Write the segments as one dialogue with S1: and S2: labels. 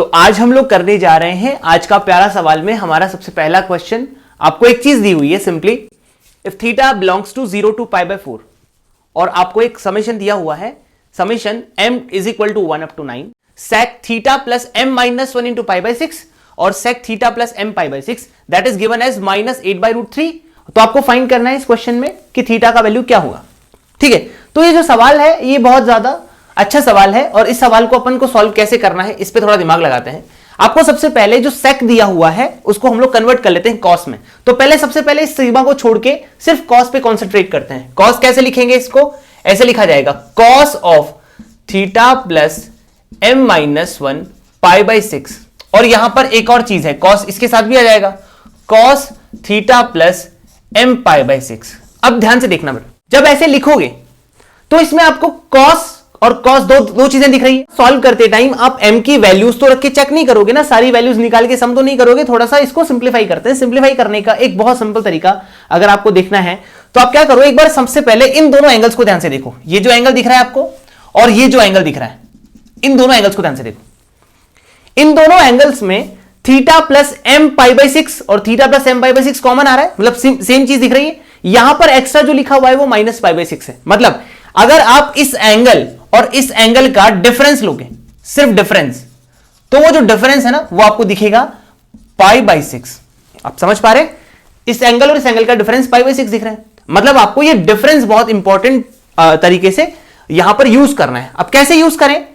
S1: तो आज हम लोग करने जा रहे हैं आज का प्यारा सवाल में हमारा सबसे पहला क्वेश्चन। आपको एक चीज दी हुई है, simply if theta belongs to 0 to pi by 4 और आपको एक समेशन दिया हुआ है, summation m is equal to 1 up to 9 sec theta plus m minus 1 into pi by 6 और sec theta plus m pi by 6 that is given as minus 8 by root 3। तो आपको find करना है इस क्वेश्चन में कि थीटा का value क्या होगा। ठीक है, तो ये जो सवाल है ये बहुत ज्यादा अच्छा सवाल है और इस सवाल को अपन को सॉल्व कैसे करना है इस पे थोड़ा दिमाग लगाते हैं। आपको सबसे पहले जो सेक दिया हुआ है उसको हम लोग कन्वर्ट कर लेते हैं कॉस में। तो पहले सबसे पहले इस सिग्मा को छोड़ के सिर्फ कॉस पे कॉन्सेंट्रेट करते हैं। कॉस कैसे लिखेंगे, इसको ऐसे लिखा जाएगा cos of theta plus m minus 1 pi by 6। और यहां पर एक और चीज है, कॉस इसके साथ भी आ जाएगा, cos theta plus m pi by 6। अब ध्यान से देखना बेटा, जब ऐसे लिखोगे तो इसमें आपको कॉस और कॉस दो चीजें दिख रही है। सॉल्व करते टाइम आप m की वैल्यूज तो रख के चेक नहीं करोगे ना, सारी वैल्यूज निकाल के सम तो नहीं करोगे, थोड़ा सा इसको सिंप्लीफाई करते हैं। सिंप्लीफाई करने का एक बहुत सिंपल तरीका अगर आपको देखना है तो आप क्या करो, एक बार सबसे पहले इन दोनों एंगल्स को ध्यान से देखो। ये जो एंगल दिख रहा है आपको और ये जो एंगल दिख रहा है, इन दोनों एंगल्स को ध्यान से देखो। इन दोनों एंगल्स में theta plus m pi by 6 और theta plus m pi by 6 common आ रहा है, मतलब सेम चीज दिख रही है। यहां पर एक्स्ट्रा जो लिखा हुआ है वो माइनस पाई बाई 6 है। मतलब अगर आप इस एंगल और इस एंगल का डिफरेंस लोगे, सिर्फ डिफरेंस, तो वो जो डिफरेंस है ना वो आपको दिखेगा पाई बाई 6। आप समझ पा रहे हैं, इस एंगल और इस एंगल का डिफरेंस पाई बाई 6 दिख रहा है। मतलब आपको ये डिफरेंस बहुत इंपॉर्टेंट तरीके से यहां पर यूज करना है। अब कैसे यूज करें,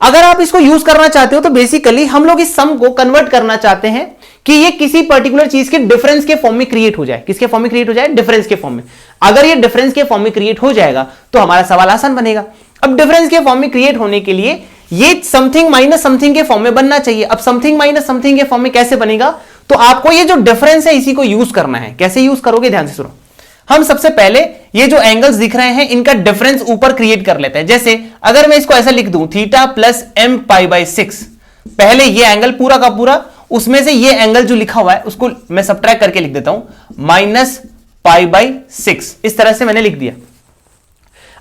S1: अगर आप इसको यूज करना चाहते हो तो बेसिकली हम लोग इस सम को कन्वर्ट करना चाहते हैं कि ये किसी पर्टिकुलर चीज के डिफरेंस के फॉर्म में क्रिएट हो जाए। किसके फॉर्म में क्रिएट हो जाए, डिफरेंस के फॉर्म में। अगर ये डिफरेंस के फॉर्म में क्रिएट हो जाएगा तो हमारा सवाल आसान बनेगा। अब डिफरेंस के फॉर्म में क्रिएट होने के लिए ये समथिंग माइनस समथिंग के फॉर्म में बनना चाहिए। अब समथिंग माइनस समथिंग के फॉर्म में कैसे बनेगा, तो आपको ये जो डिफरेंस है इसी को यूज करना है। कैसे यूज करोगे, ध्यान से सुनो। हम सबसे पहले ये जो एंगल्स दिख रहे हैं इनका डिफरेंस ऊपर क्रिएट कर लेते हैं। जैसे अगर मैं इसको ऐसा लिख दूं theta plus m pi by 6, पहले ये एंगल पूरा का पूरा, उसमें से ये एंगल जो लिखा हुआ है उसको मैं सबट्रैक्ट करके लिख देता हूं माइनस पाई बाई 6। इस तरह से मैंने लिख दिया।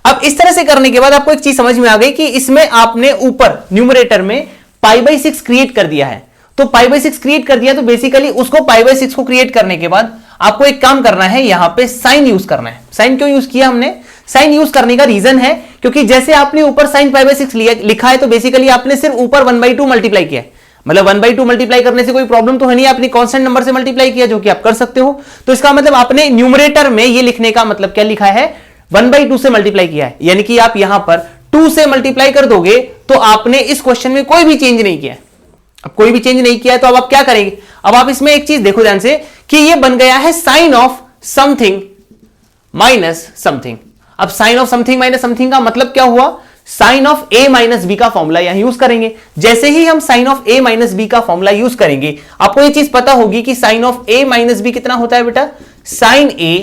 S1: अब इस तरह से करने के बाद आपको एक चीज समझ में आ गई कि इसमें आपने ऊपर न्यूमरेटर में पाई बाई 6 क्रिएट कर दिया है। तो पाई बाई 6 क्रिएट कर दिया तो बेसिकली उसको पाई बाई 6 को क्रिएट करने के बाद आपको एक काम करना है, यहां पे साइन यूज करना है। साइन क्यों यूज किया हमने, साइन यूज करने का रीजन है क्योंकि जैसे आपने ऊपर साइन पाई बाई 6 लिखा है तो बेसिकली आपने सिर्फ ऊपर 1/2 मल्टीप्लाई किया है। मतलब 1/2 मल्टीप्लाई करने से कोई प्रॉब्लम तो है नहीं, आपने कांस्टेंट नंबर से मल्टीप्लाई किया जो कि आप कर सकते हो। तो इसका मतलब आपने न्यूमरेटर में ये लिखने का मतलब क्या लिखा है, 1/2 से मल्टीप्लाई किया है। यानी कि आप यहां पर 2 से मल्टीप्लाई कर दोगे तो आपने इस क्वेश्चन में कोई भी चेंज नहीं किया है। अब कोई भी चेंज नहीं किया है तो अब आप क्या करेंगे, अब आप इसमें एक चीज देखो ध्यान से कि ये बन गया है sine of something minus something. अब sine of something minus something का मतलब क्या हुआ, sine of a minus B का फॉर्मूला यहां यूज करेंगे। जैसे ही हम sine of a minus B का फॉर्मूला यूज करेंगे आपको ये चीज पता होगी कि sine of a minus B कितना होता है बेटा, sine a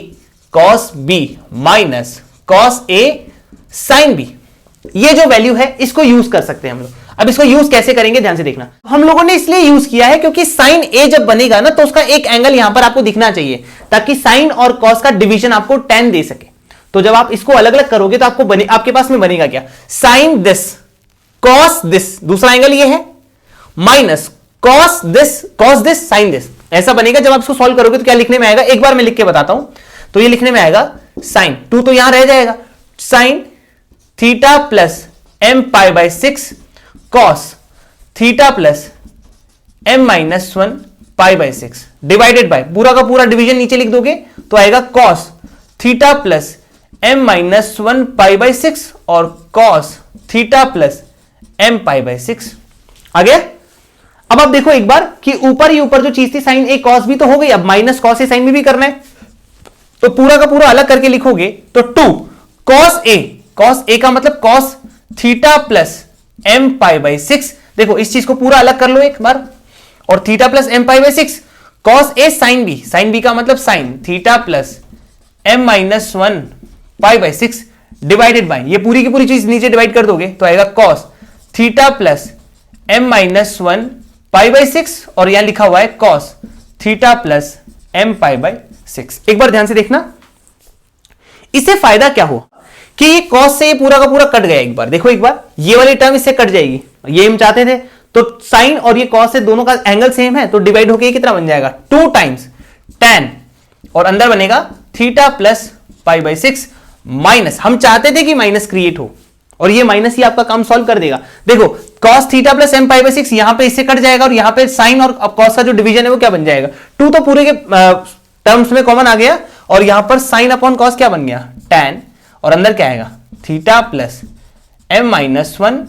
S1: cos b minus cos a sine b। ये जो वैल्यू है इसको यूज कर सकते हैं हम लोग। अब इसको यूज कैसे करेंगे, ध्यान से देखना। हम लोगों ने इसलिए यूज किया है क्योंकि साइन a जब बनेगा ना तो उसका एक एंगल यहां पर आपको दिखना चाहिए ताकि साइन और कॉस का डिवीजन आपको tan दे सके। तो जब आप इसको अलग अलग करोगे तो आपके पास में बनेगा क्या, साइन दिस कॉस दिस, दूसरा एंगल ये है, minus cos this sine this, ऐसा बनेगा। जब आप इसको सॉल्व करोगे तो क्या लिखने में आएगा, एक बार मैं लिख के बताता हूं। तो ये लिखने में आएगा साइन 2 तो यहां रह जाएगा, sign theta plus m pi by 6 cos theta plus m minus 1 pi by 6 divided bye, पूरा का पूरा डिवीजन नीचे लिख दोगे तो आएगा cos theta plus m minus 1 pi by 6 और cos theta plus m pi by 6 आ गया। अब आप देखो एक बार कि ऊपर ही ऊपर जो चीज थी साइन a कॉस b तो हो गई, अब minus cos a sine b भी करना है। तो पूरा का पूरा अलग करके लिखोगे तो 2 कॉस a का मतलब cos theta plus m pi by 6। देखो इस चीज को पूरा अलग कर लो एक बार, और theta plus m pi by 6 cos a sine b का मतलब sine theta plus m minus 1 pi by 6 divided by, ये पूरी की पूरी चीज नीचे डिवाइड कर दोगे तो आएगा cos theta plus m minus 1 pi by 6 और यहां लिखा हुआ है cos theta plus m pi by 6। एक बार ध्यान से देखना, इससे फायदा क्या हुआ कि ये कॉस से ये पूरा का पूरा कट गया। एक बार देखो, एक बार ये वाली टर्म इससे कट जाएगी, ये हम चाहते थे तो साइन और ये कॉस है, दोनों का एंगल सेम है, तो डिवाइड होकर कितना बन जाएगा 2 टाइम्स tan, और अंदर बनेगा theta plus pi by 6 minus, हम चाहते थे कि माइनस क्रिएट हो और ये माइनस ही आपका काम सॉल्व कर देगा। देखो cos theta plus m pi by 6 यहां पे इससे कट जाएगा और यहां पे साइन और cos का जो डिवीजन है वो क्या बन जाएगा 2, तो पूरे के टर्म्स में कॉमन आ गया और यहां पर साइन अपॉन cos क्या बन गया tan, और अंदर क्या आएगा theta plus m minus 1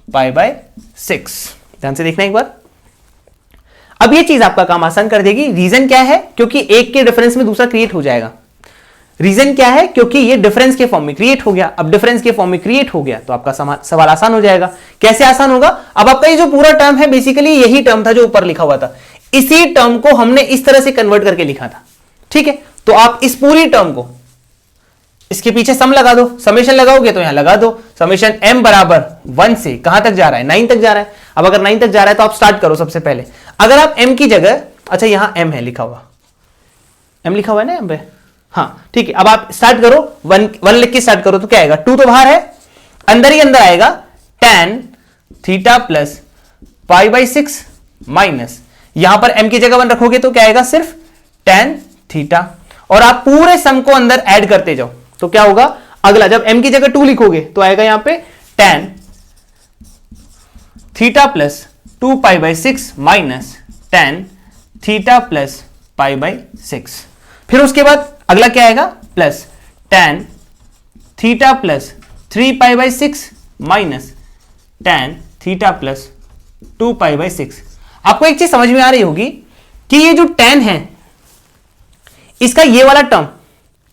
S1: pi by 6। ध्यान से देखना एक बार। अब ये चीज आपका काम आसान कर देगी। रीजन क्या है? क्योंकि एक के डिफरेंस में दूसरा क्रिएट हो जाएगा। रीजन क्या है? क्योंकि ये डिफरेंस के फॉर्म में क्रिएट हो गया। अब डिफरेंस के फॉर्म में क्रिएट हो गया तो आपका सवाल आसान हो जाएगा। कैसे आसान होगा? अब आपका ये जो पूरा टर्म है बेसिकली यही टर्म था जो ऊपर लिखा हुआ था, इसी टर्म को हमने इस तरह से कन्वर्ट करके लिखा था। ठीक है, तो आप इस पूरी टर्म को इसके पीछे सम लगा दो, समेशन लगाओगे तो यहां लगा दो, समेशन m बराबर 1 से कहां तक जा रहा है 9 तक जा रहा है। अब अगर 9 तक जा रहा है तो आप स्टार्ट करो। सबसे पहले अगर आप m की जगह, अच्छा यहां m है लिखा हुआ, m लिखा हुआ है ना m पे, हाँ ठीक है। अब आप स्टार्ट करो, 1 लिख के स्टार्ट करो तो क्या आएगा 2 तो बाहर है, अंदर ही अंदर आएगा tan theta plus pi by 6 minus, यहां पर m की जगह 1 रखोगे तो क्या आएगा सिर्फ tan थीटा, और आप पूरे सम को अंदर ऐड करते जाओ तो क्या होगा अगला, जब m की जगह 2 लिखोगे तो आएगा यहां पे tan theta plus 2 pi by 6 minus tan theta plus pi by 6। फिर उसके बाद अगला क्या आएगा plus tan theta plus 3 pi by 6 minus tan theta plus 2 pi by 6। आपको एक चीज समझ में आ रही होगी कि ये जो tan है इसका ये वाला टर्म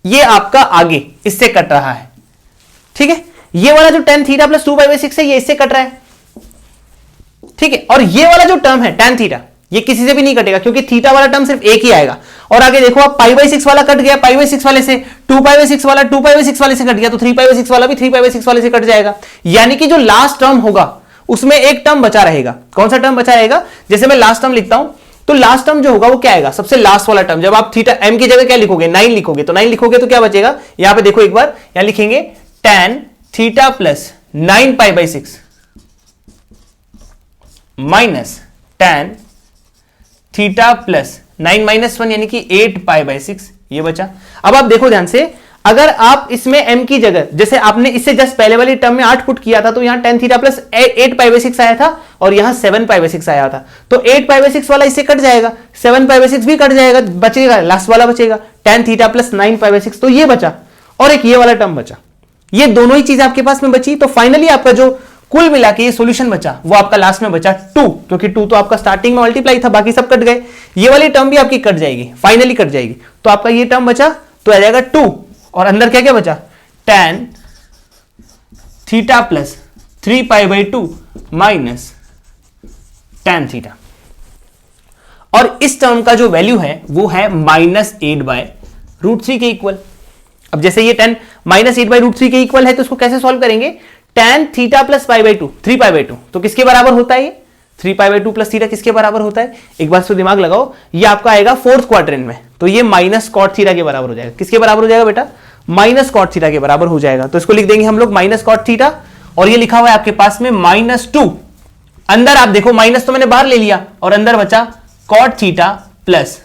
S1: ये आपका आगे इससे कट रहा है। ठीक है, ये वाला जो tan theta plus 2 pi by 6 है ये इससे कट रहा है। ठीक है, और ये वाला जो टर्म है tan थीटा ये किसी से भी नहीं कटेगा क्योंकि थीटा वाला टर्म सिर्फ एक ही आएगा। और आगे देखो आप पाई बाई 6 वाला कट गया, पाई बाई 6 वाले से 2 पाई बाई 6 वाला 2 पाई बाई 6 वाले से कट गया, तो 3 पाई बाई 6 वाला भी 3 पाई बाई 6 वाले से कट जाएगा। यानी कि जो लास्ट टर्म होगा उसमें एक टर्म बचा रहेगा। कौन सा टर्म बचा रहेगा? जैसे मैं लास्ट टर्म लिखता हूं तो लास्ट टर्म जो होगा वो क्या आएगा सबसे लास्ट वाला टर्म। जब आप थीटा m की जगह क्या लिखोगे 9 लिखोगे, तो 9 लिखोगे तो क्या बचेगा, यहां पे देखो एक बार, यहां लिखेंगे tan theta plus 9 pi by 6 minus tan theta plus 9 minus 1 यानी कि 8 पाई बाई 6, ये बचा। अब आप देखो ध्यान से, अगर आप इसमें m की जगह जैसे आपने इससे जस्ट पहले वाली टर्म में 8 पुट किया था तो यहां tan theta plus 8 pi by 6 आया था और यहां 7 पाई बाई 6 आया था, तो 8 पाई बाई 6 वाला इससे कट जाएगा, 7 पाई बाई 6 भी कट जाएगा, बचेगा लास्ट वाला बचेगा tan theta plus 9 pi by 6, तो ये बचा और एक ये वाला टर्म बचा। ये दोनों ही चीज आपके पास में बची, तो फाइनली आपका जो कुल मिला के ये सॉल्यूशन बचा वो आपका लास्ट में बचा 2, क्योंकि 2 तो आपका स्टार्टिंग में मल्टीप्लाई था, बाकी सब कट गए। ये वाली टर्म भी आपकी कट जाएगी, फाइनली कट जाएगी, तो आपका ये टर्म बचा तो आ जाएगा 2, और अंदर क्या क्या बचा tan theta plus 3 pi by 2 minus tan theta, और इस टर्म का जो वैल्यू है वो है -8 बाय रूट 3 के इक्वल। अब जैसे ये tan -8 बाय रूट 3 के इक्वल है तो इसको कैसे सॉल्व करेंगे, tan theta plus pi by 2 3 pi by 2, तो किसके बराबर होता है ये 3 पाई बाई 2 प्लस थीटा किसके बराबर होता है, एक बार इसको दिमाग लगाओ, ये आपका आएगा 4th क्वाड्रेंट में, तो ये माइनस कॉट थीटा के बराबर हो जाएगा। किसके बराबर हो जाएगा बेटा, माइनस कॉट थीटा के बराबर हो जाएगा। तो इसको लिख देंगे हम लोग माइनस कॉट थीटा, और ये लिखा हुआ है आपके पास में -2, अंदर आप देखो माइनस तो मैंने बाहर ले लिया और अंदर बचा cot theta plus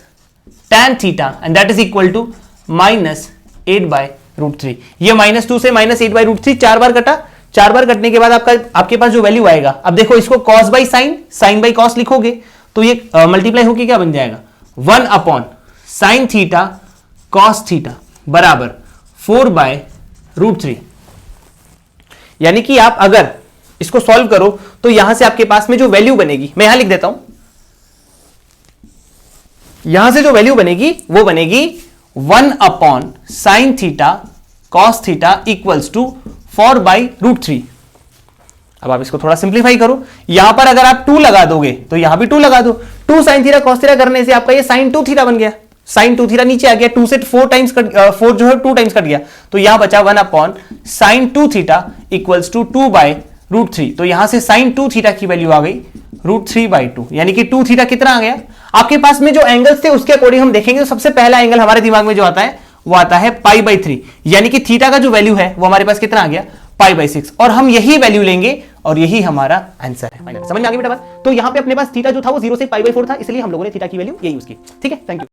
S1: tan theta and that is equal to -8 by root 3। ये -2 से -8 बाय रूट 3 4 बार कटा, 4 बार कटने के बाद आपके पास जो वैल्यू आएगा, अब देखो इसको cos by sine, sine by cos लिखोगे तो ये मल्टीप्लाई होके क्या बन जाएगा 1 upon sine theta cos theta बराबर 4 बाय रूट 3। यानी कि आप अगर इसको सॉल्व करो तो यहां से आपके पास में जो वैल्यू बनेगी, मैं यहां लिख देता हूं, यहां से जो वैल्यू बनेगी वो बनेगी 1 upon sine theta cos theta equals to 4 by root 3। अब आप इसको थोड़ा सिंप्लीफाई करो, यहां पर अगर आप 2 लगा दोगे तो यहां भी 2 लगा दो, 2 साइन थीटा cos थीटा करने से आपका ये साइन 2 थीटा बन गया, साइन 2 थीटा नीचे आ गया, 2 से 4 टाइम्स 4 जो है 2 टाइम्स कट गया, तो यहां बचा 1 upon sine 2 theta equals to 2 by root 3। तो यहां से साइन 2 थीटा की वैल्यू आ गई रूट 3 बाई 2, यानी कि 2 थीटा कितना आ गया। आपके पास में जो एंगल्स थे उसके अकॉर्डिंग हम देखेंगे, तो सबसे पहला एंगल हमारे दिमाग में जो आता है वो आता है पाई बाई 3, यानी कि थीटा का जो वैल्यू है वो हमारे पास कितना आ गया पाई बाई 6, और हम यही वैल्यू लेंगे और यही हमारा आंसर है फाइनल। समझ में आ गई बेटा बात? तो यहां पे अपने पास थीटा जो था वो 0 से π/4 था, इसलिए हम लोगों ने थीटा की वैल्यू ये यूज की। ठीक है, थैंक यू।